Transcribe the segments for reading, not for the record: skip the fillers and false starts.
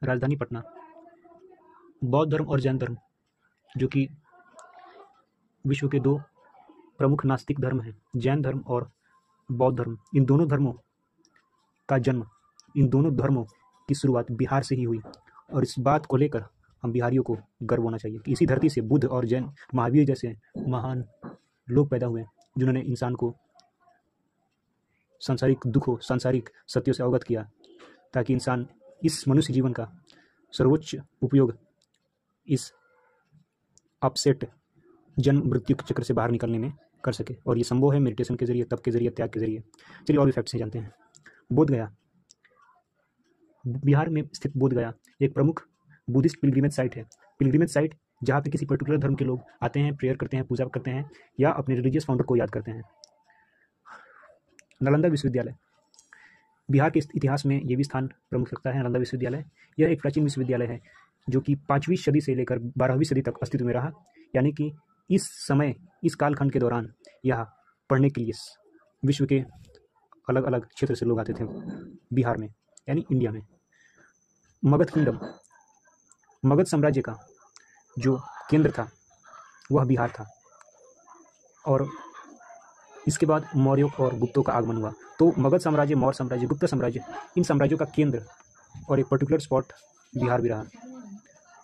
राजधानी पटना। बौद्ध धर्म और जैन धर्म, जो कि विश्व के दो प्रमुख नास्तिक धर्म हैं, जैन धर्म और बौद्ध धर्म, इन दोनों धर्मों का जन्म, इन दोनों धर्मों की शुरुआत बिहार से ही हुई। और इस बात को लेकर हम बिहारियों को गर्व होना चाहिए कि इसी धरती से बुद्ध और जैन, महावीर जैसे महान लोग पैदा हुए, जिन्होंने इंसान को सांसारिक दुखों, सांसारिक सत्यों से अवगत किया, ताकि इंसान इस मनुष्य जीवन का सर्वोच्च उपयोग इस अपसेट जन्म मृत्यु के चक्र से बाहर निकलने में कर सके। और ये संभव है मेडिटेशन के जरिए, तप के जरिए, त्याग के जरिए। चलिए और भी फैक्ट्स से जानते हैं। बोध गया, बिहार में स्थित बोध गया एक प्रमुख बुद्धिस्ट पिलग्रिमेज साइट है। पिलग्रिमेज साइट जहाँ पे किसी पर्टिकुलर धर्म के लोग आते हैं, प्रेयर करते हैं, पूजा करते हैं, या अपने रिलीजियस फाउंडर को याद करते हैं। नालंदा विश्वविद्यालय, बिहार के इतिहास में ये भी स्थान प्रमुख रखता है। नालंदा विश्वविद्यालय यह एक प्राचीन विश्वविद्यालय है जो कि 5वीं सदी से लेकर 12वीं सदी तक अस्तित्व में रहा। यानी कि इस समय, इस कालखंड के दौरान यह पढ़ने के लिए विश्व के अलग अलग क्षेत्र से लोग आते थे बिहार में, यानी इंडिया में। मगध किंगडम, मगध साम्राज्य का जो केंद्र था वह बिहार था। और इसके बाद मौर्यों और गुप्तों का आगमन हुआ। तो मगध साम्राज्य, मौर्य साम्राज्य, गुप्त साम्राज्य, इन साम्राज्यों का केंद्र और एक पर्टिकुलर स्पॉट बिहार भी रहा।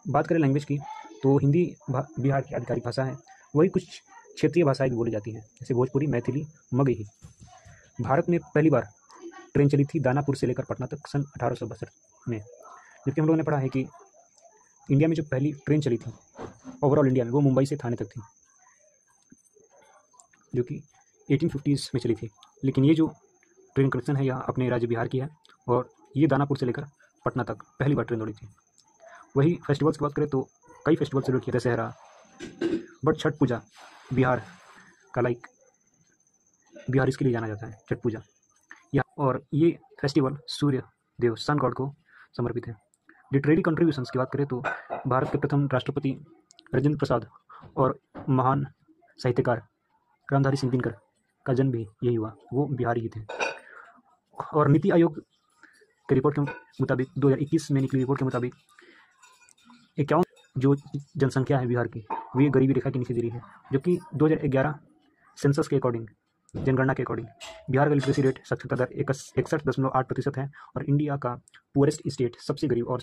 बात करें लैंग्वेज की, तो हिंदी बिहार की आधिकारिक भाषा है। वही कुछ क्षेत्रीय भाषाएं भी बोली जाती हैं, जैसे भोजपुरी, मैथिली, मगही। भारत में पहली बार ट्रेन चली थी दानापुर से लेकर पटना तक सन 1862 में। जबकि हम लोगों ने पढ़ा है कि इंडिया में जो पहली ट्रेन चली थी ओवरऑल इंडिया में, वो मुंबई से थाने तक थी, जो कि 1850s में चली थी। लेकिन ये जो ट्रेन कनेक्शन है यह अपने राज्य बिहार की है, और ये दानापुर से लेकर पटना तक पहली बार ट्रेन दौड़ी थी। वही फेस्टिवल्स की बात करें तो कई फेस्टिवल सेलिब्रेट किए, दशहरा, बट छठ पूजा बिहार का बिहार इसके लिए जाना जाता है, छठ पूजा। और ये फेस्टिवल सूर्य देव, सन गॉड को समर्पित है। लिटरेरी कंट्रीब्यूशंस की बात करें तो भारत के प्रथम राष्ट्रपति राजेंद्र प्रसाद और महान साहित्यकार रामधारी सिंह दिनकर का जन्म भी यही हुआ, वो बिहारी ही थे। और नीति आयोग की रिपोर्ट के मुताबिक 2021 में निकली रिपोर्ट के मुताबिक 51 जो जनसंख्या है बिहार की, वो ये गरीबी रेखा के नीचे गिरी है। जबकि 2011 सेंसस के अकॉर्डिंग, जनगणना के अकॉर्डिंग, बिहार का लिटरेसी रेट, साक्षरता दर 61.8% है। और इंडिया का पुअरेस्ट स्टेट, सबसे गरीब और